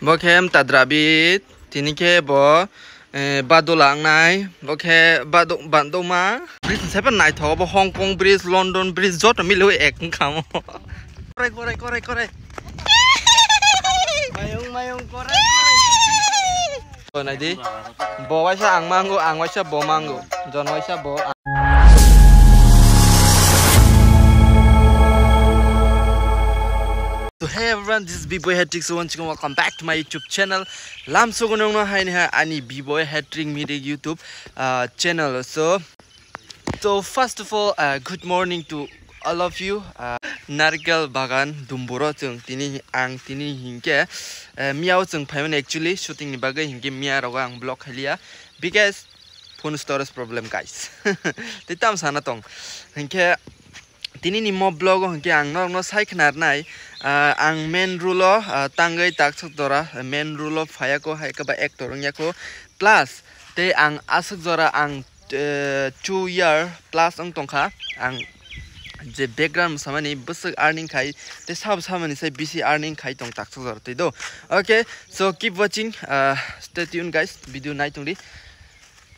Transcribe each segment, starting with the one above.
Bokem tadrabit tinike bo badulang nai boke bandoma bridge seven nai tho bo Hong Kong bridge London bridge jot milu ek khamo kore mayung kore nai di bo waisa ang waisa bo mango jon waisa bo. So hey everyone, this is B-Boy Hat Trick. So once again, welcome back to my YouTube channel. Lam so gunung no hai ni ani B-Boy Hat Trick media YouTube channel. So first of all, good morning to all of you. Narikal bagan dumburo chung tini hingke miao chung phayon actually shooting ni bagai hingke mia rawa ang block halia because phone storage problem guys. Titam sana tong hingke tini ni mo blog hingke ang no sai khnar nai ang main rule tangai taksuk dora main rule phaya ko hai ka ba ek torong yako plus te ang asuk dora ang 2 year plus ang tongkha ang je background samani busuk earning khai te sab samani sai bc earning khai tong taksuk dora te do. Okay, so keep watching, stay tuned guys. Video night tongdi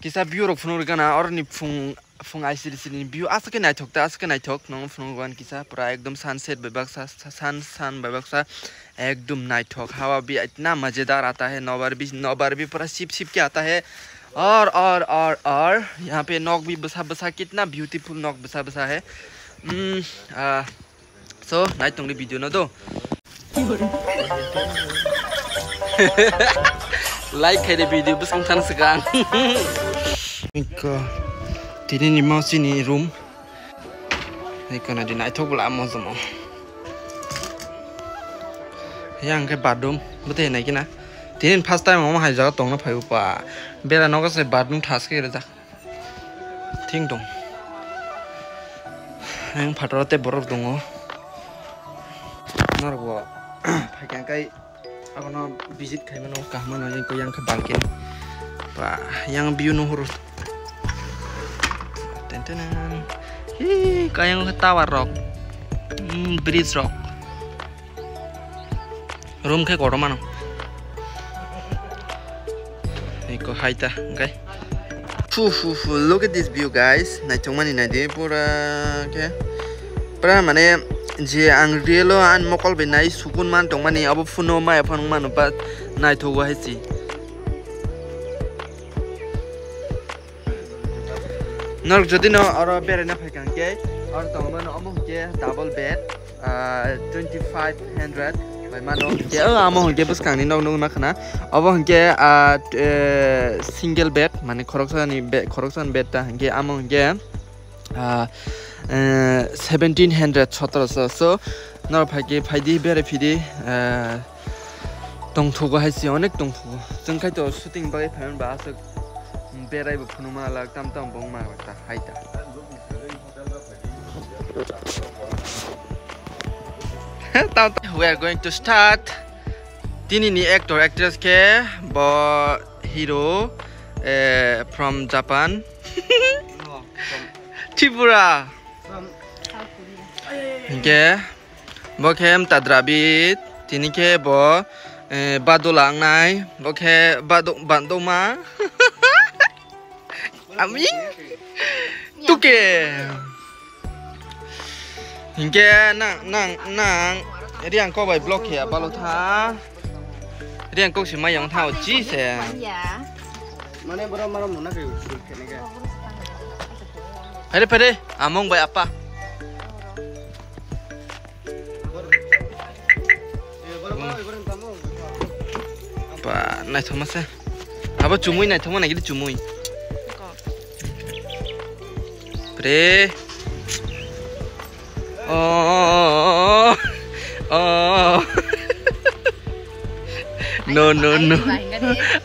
kisa view rok phunur gana or ni phung ICDC ni view asake nai thok nong phunur gan kisa pura ekdom sunset babaksa sun babaksa एकदम night थॉक हवा भी इतना मजेदार आता है नौ बार भी पूरा SIP के आता है और यहाँ पे नॉक भी बसा कितना ब्यूटीफुल नॉक बसा है. सो नाइट तोंगली वीडियो न दो लाइक है वीडियो बस थान सगां तिनी नि माउसी नि रूम इकोना दि नाइट थॉक बला Majma yang ke bathroom bete nai kina tin first time ma hai jaga tong na phai pa bera noga se bathroom thas ke ra thing dong ang phatorate borok dongo nargo phai kai akono visit khai mano kahma na ko yang ke balkin pa yang view no hur tentenan hi kayang tower rock bridge rock room ke koro mano iko haita okay look at this view guys nai chongmani nai de pura ke pra mane je ang rielo an mokol be nai sukun man tongmani abo funo mai phang man pa nai thogo haisi nor jodi no aro bere na phaikan ke or tongmano amo ke double bed 2500 mano ke amo ke bus kang ni nog makna abo ke single bed mane khoroksan bed ta ke amo ke 1700 1700 so nor phaidi bere phidi tong thogo haisi onek tong thogo jeng khai to shooting bagai phayon ba asuk berai bu phunuma lag tam bong ma ta haita. We are going to start. Tini ni actress ke bo hero from Japan. Tripura. Ke bokem tadrabit tini ke bo badulang nai boke bandoma ami tuke hingga nang riang ko bai block ya balu tha riang ko si mayong thao chi se mane boro maro mona ke khene ke pare among bai apa pa nai thomase aba chumui nai thoma nai gi chumui pre no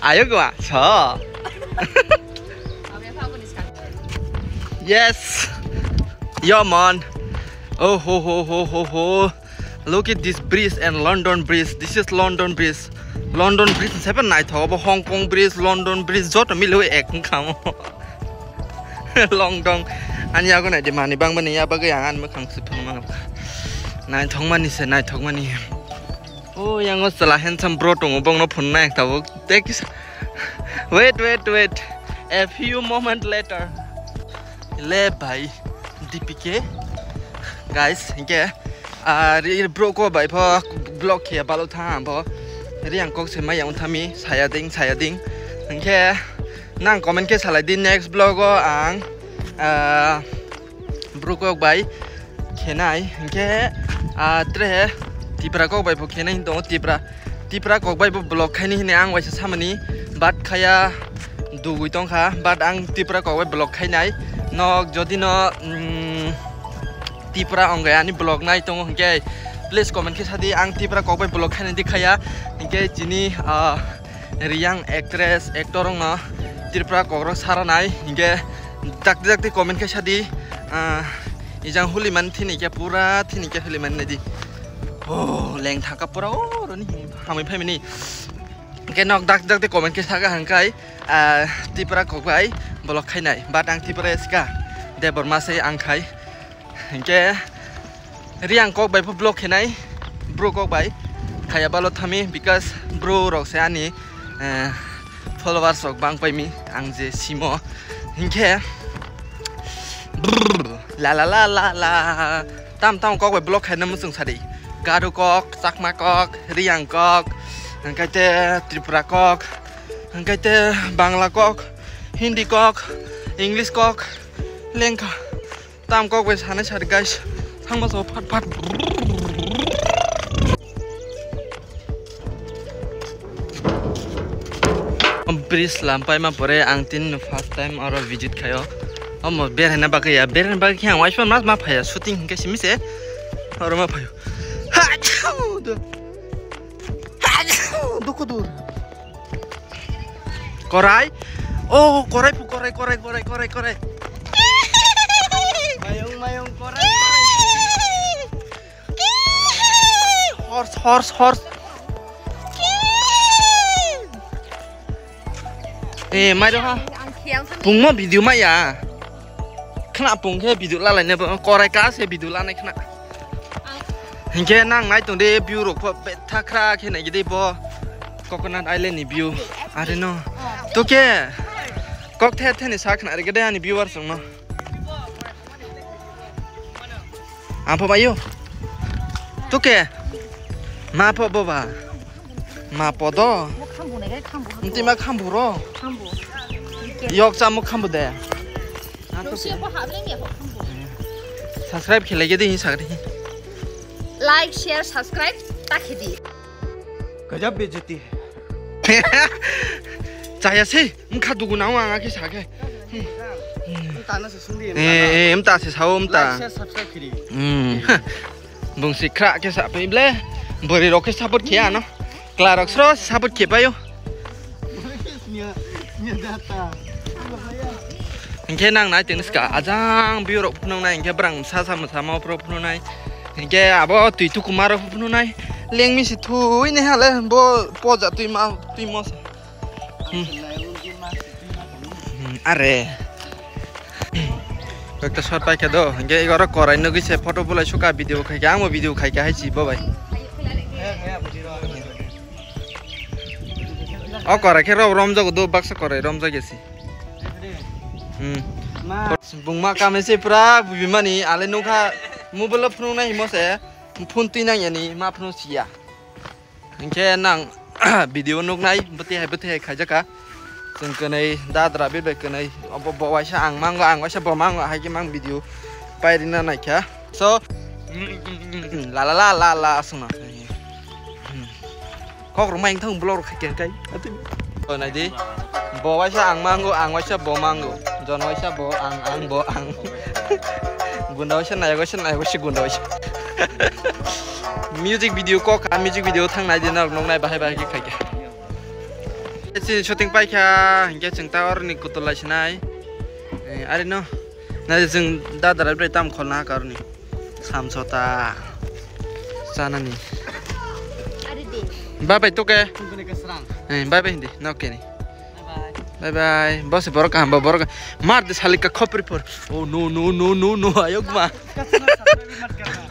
ayo gua cho yes yo man oh ho look at this bridge and London bridge. This is London bridge seven night ho Hong Kong bridge London bridge jot milu ek khamo long dong anya ko na de mani bang mani ya bagai angan ma khang sipung ma nai thong mani se nai thong mani Oh, yang salah handsome bro tunggu bang no phone naik tahu. Wait. A few moments later. Le bhai DPK. Guys, inke bro ko bhai pho block kia balo tham pho. Riang kok sema yang thami saya ding. Inke nang comment ke salai di next blog ko ang bro ko bhai kenai inke tre tipra kok bai pokena hindo tipra kok bai blog khaini hine ang waisa samani bat khaya dugui tong kha bat ang tipra kok bai blog khainai nok jodi no tipra ongai ani blog nai tong hingke please comment ke sadi ang tipra kok bai blog khaini dikhaya hingke jini riang actress actor no tipra kok ro saranai hingke dakti comment ke sadi ijang huliman thini ke pura thini ke huliman nadi oh leng thaka pura oh roni hamai phai mini ke nok dak te comment ke saga hangkai tipra kok bai blog khainai batang tipra ska debor masai angkai ke riang kok bai blog khainai bro kok bai khaya balo thami because bro rok se ani followers rok bang pai mi ang je simo hingke la tam kok bai blog khaina musung sadi Gado kok, Sakma kok, Riang kok, angkate Tripura kok, angkate Bangla kok, Hindi kok, English kok, Lengka, tam kok wes hana cari guys, sama so pat. Bris lampai ma pore angtin first time aro visit kayo, mau berhena bagai yang wifi mas ma paya shooting hingga sini se, aro ma payo. Dukudur. Korai? Oh, korai. Mayong korai. Horse. Mai doh. Pung ma video ma ya. Kena pung ke video lalai ne korai ka se video lalai kena. Hingke nang nai tong de view rok beta kra ke nai gide bo coconut island ni view are no to ke kok the ni sak na re gide ani viewer song no ampo bayo to ke ma po boba ma po do nti ma khambu ro yok cha mo khambu de subscribe khile gide hi sak ri like share subscribe ताकि दी गजब बेइज्जती है चाया से मुखा दुगु now आंगा के साके ताना से सुंदी एमता से साउ एमता सब्सक्राइब खिरी बुंसि क्रा के सा पेब्ले बरि रके सपोर्ट खिया न क्लारक्सरो सपोर्ट खेपायो इनके नां नाय तिनसका आजां बियो रक फुननाय इनके ब्रां सा मा प्रो फुननाय इनके आबो तुइ तु कुमार फुननाय लेंग मिसि थुइ ने हाले बो पोजा तुइ मस अरे একটা শর্ট পাইকে দো ইনকে এগরা করাই ন গইছে ফটো বলাই সুকা ভিডিও খাইকে আমো ভিডিও খাইকে হাইছি বাবাই অ করা কে রমজা গো দো বাক্স করে রমজা গেছি बुंमा कामेसे पुरा बुबिमानि आले नोखा मबेल फुनु नाय हिमसे फुन तुइ नायनि मा फुनु सिया इनके नां भिडियो नुक नाय बते खाइजाका जों कनै दाद्रा बेबे कनै अब बवाइसा आं वाइसा बमांग हाइके मां भिडियो पाइरिना नायखा सो ला सुना कक्र माइं थं ब्लर खाइके गाय ओ नायदि बवाइसा आं वाइसा बमांगो जन वाइसा बो आं गुन्दावाइसा नायगोसे गुन्दावाइसा म्यूजिक वीडियो का म्यूजिक वीडियो थांनाय दिन नंनाय बाहाय खाइके एसे शूटिंग पाइखा हिंगे जों टावरनि कुतलाइसनाय आरे न ना जों दादारा ब्रे ताम खलना कारनि सामसता जानानि आरे दे बाय तो के बाय हिंदी नके नि बाय बस बरका हम बरका मार दे सालिका खपरी पर ओ नो आयोग मा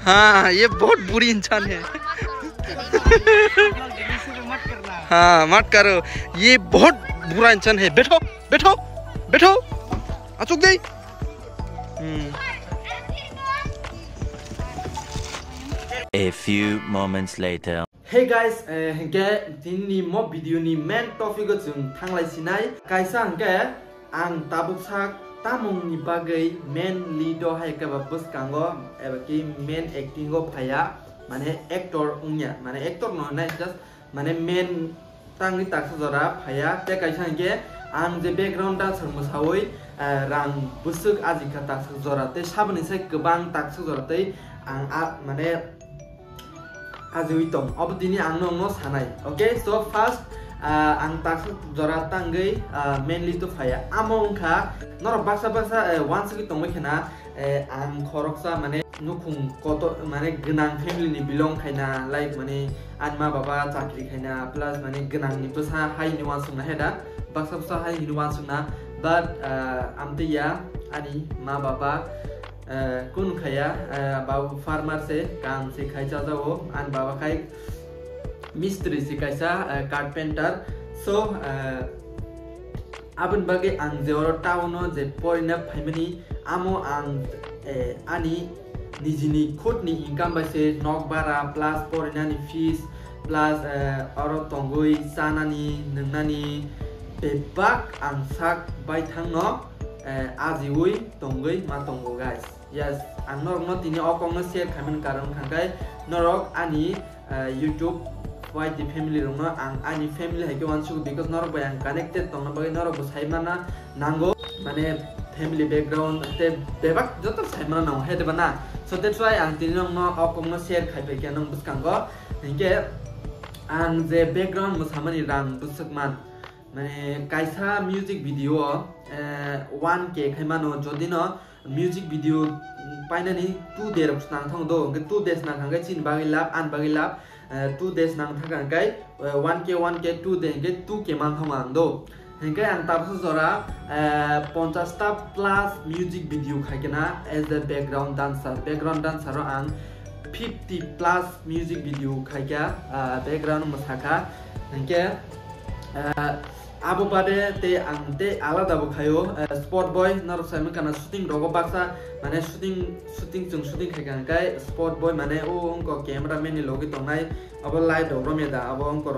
हाँ ये बहुत बुरी इंसान है हाँ मत करो, ये बहुत बुरा इंसान है। बैठो बैठो बैठो, अचूक दे। A few moments later. Hey guys, hengke dinni mo video ni main topic ko jung thanglai sinai kaisa hengke ang tabuksak tamung ni bagai main leader hai ka babus kango eba ki main acting go phaya mane actor ungya mane actor no na just mane main tangni taksa jora phaya te kaisa hengke ang je background dancer musawai rang busuk ajika taksa jora te sabani sai gobang taksa jora te ang mane Azui tong, obdini ang no sanai. Okay, so first ang taksa jora tangai mainly to faya. Among ka nor baksa once ki tong mekena ang khoroksa mane nukung koto mane gnang family ni belong kaina like mane anma baba chakri kaina plus mane gnang ni pesa hai ni wansung na heda baksa hai ni wansung na but amtiya ani ma baba kun khaya babu farmer se काम से खाइचा जाओ आन बाबा खाइ मिस्त्री से काइसा carpenter so abun bagi ang zero tauno je poina family amo ang ani nijini khot ni income ba se nok bara plus poina ni fees plus aro tongoi sanani nungnani bebak ang sak bai thangno ajiui tongoi ma tongo guys. Yes, ang norok no tini okong no share khamen karon khangkai norok ani YouTube white the family rong no ang ani family hai ke wansu because norok by ang connected tong no bagi norok bo saimana nango mane family background te bebak joto saimana nang he debana so that's why ang tini no okong no share khai pe ke nang buskango hingke ang je background mo samani rang busakman mane kaisa music video 1k khaimano jodino music video paina ni 2 days nang thong do 2 days nang hangai chin bagi lap an bagi lap 2 days nang thakan kai 1k 2 day ge 2k man thong ang do hengkai ang tapsu jora 50 ta plus music video khaikena as a background dancer ang 50 plus music video khaika background masaka hengke abo bade te ante alada bo khayo sport boy narok saime kana shooting rogo baksa mane shooting khagan kai sport boy mane o onko cameraman ni logi tongnai abo light ro meda abo onko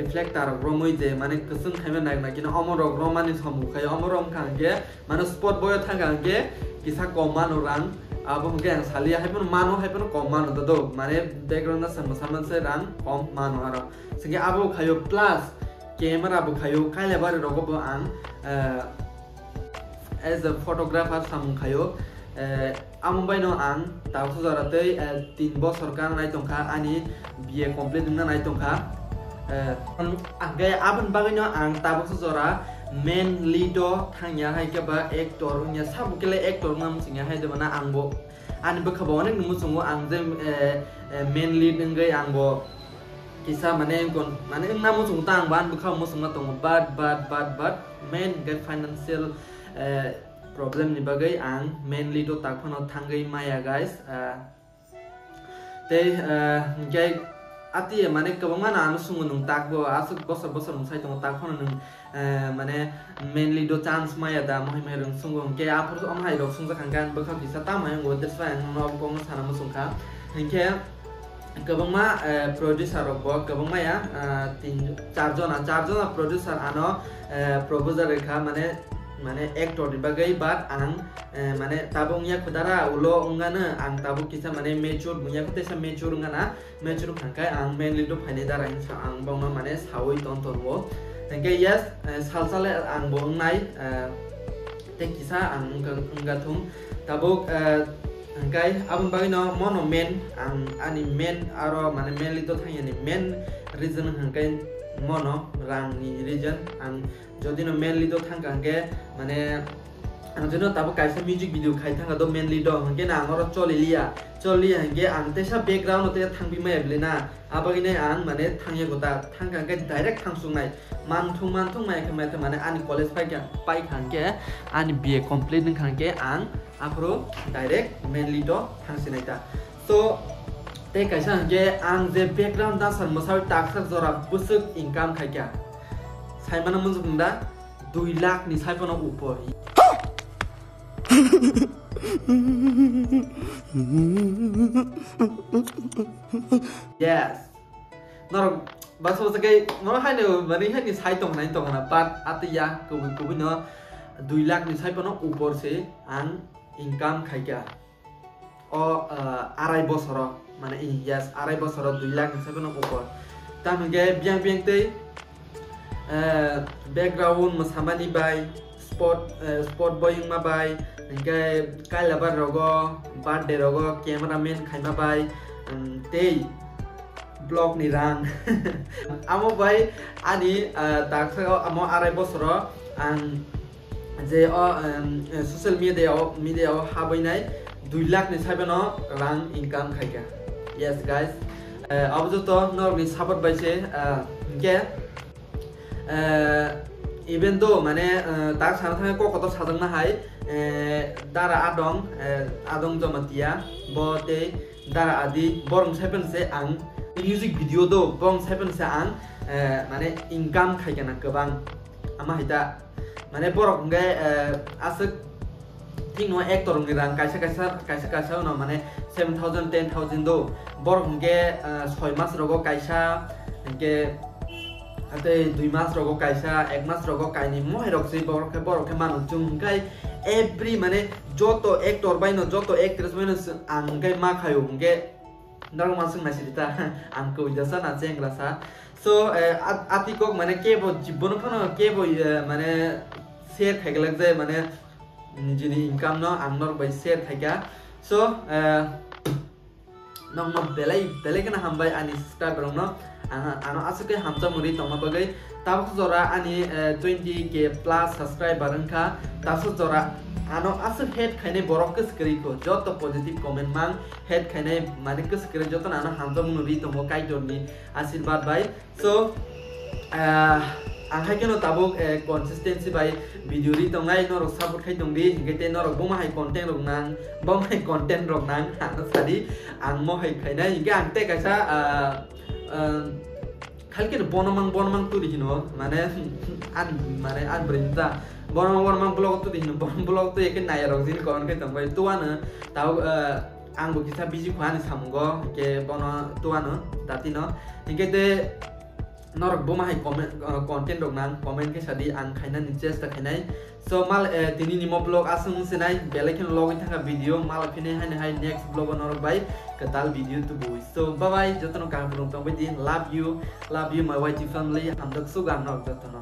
reflector ro moi je mane kusung khaime nagna kina amoro ro mani samu khayo amoro omkhange mane sport boy thangange kisa komano rang abo hongke salia haipun mano haipun komano do mane background na saman se rang kom mano aro singe abo khayo plus camera abo khayo kaile bare rogo bo ang as a photographer sam khayo amumbai no ang tawsu jaratei 3 bosor kan nai tongkha ani BA complete na nai tongkha age abun bagino ang tabuksu jara main leader thangya hai ke ba actor nya sabukele actor nam singya hai de bana angbo ani bakhabaw nek numu sungo ang je main lead ngai angbo kisa mane kon mane namu sung tang ban bakhaw mo sung tong but main get financial problem ni bagai ang main leader takphano thangai maya guys te gai ati mane kabama na anu sungo nung takbo asuk bosor nung sai tong takphano nung mane mainly do chance maya da mohi mai rung sungo ke apur om hai rok sungja khanggan bakha kisa ta mai ngo that's why no bong sana mo sungka hingke kabama producer rok bo kabama ya 4 jona producer ano proposer rekha mane actor ni bagai bat ang mane tabung ya khudara ulo ungana ang tabu kisa mane mature bunya kutesa mature ngana mature khangkai ang mainly do phane dara insa ang bong mane sawoi ton wo hingke yes salsale ang bong nai te kisa ang ngathung tabuk hingkai abun bagi no mono main ang ani main aro mane mainly to thang ni main reason hingkai mono rang ni reason ang jodi no mainly to thang gange mane ang jeno tabu kaisa music video khai thanga do mainly do hingke na angoro cholilia hingke ang tesa background te thangbi mai ablena abagi nai ang mane thangye gota thang gange direct thang sungnai manthung mai khamai te mane ani college pai khangke ani BA complete nang khangke ang apro direct mainly do thang sinaita so te kaisa ge ang je background dancer masau taksak jora busuk income khaikya saimana munjukunda 2 lakh ni saipono upor yes nor baso sakai no haino mani hani sai tong nai tong na pat atiya kubi no 2 lakh ni saipono upor se ang income khaikya o arai bosoro মানে yes arai bosoro 2 lakh ni saipono upor tamge biang te background masamani bai sport boy ma bai nge kaila bar rogo birthday rogo cameraman khaima bai te blog ni rang amo bai ani taksa amo arai bosoro ang je social media habainai 2 lakh ni saipono rang income khaika yes guys abujo to norni support bai se nge even though mane tak sana thang ko koto sajang na hai dara adong jomatia bote dara adi borong seven se ang music video do borong seven se ang mane income khaikana gobang ama hita mane borok nge asuk ting no actor ngi rang kaisa no mane 7000 10000 do borok nge 6 mas rogo kaisa nge ate 2 mas rogo kaisa 1 mas rogo kaini moi rok sei borok ke manu chung kai every mane joto actor bai no joto actress bai no angai ma khayo nge nang masung nasita angko jasa na chengra sa so atikok mane kebo jibon phano kebo mane share khaiglak je mane nijini income no angnor bai share khaika so nong belai kana hambai ani subscriber no ano asuke hamcha muri tongma bagai tabuk jora ani 20k plus subscriber angka tasu jora ano asu head khaine borok ke skri ko joto positive comment mang head khaine mane ke skri joto ano hamcha muri tongmo kai dorni ashirwad bai so ang haikeno tabuk consistency bai video ri tongai norok support khai tongdi hingete norok boma hai content rok nang ano sadi ang mo hai khaina hinge ang te kaisa khalke bonamang tu dihino mane an brinta bonamang blog tu dihino blog tu ekin naya rok jin kon ke tongbai tuana tau ang bu kisa biji khani samgo ke bono tuana tatino hingete norok boma hai content rok nang comment ke sadi ang khaina ni chesta khainai so mal tini ni mo blog asung senai belekin login thaka video mal phine hai next blog norok bai katal video tu bui so bye bye jotono kang bulung tong bai din love you my YT family am dak sugan nok jotono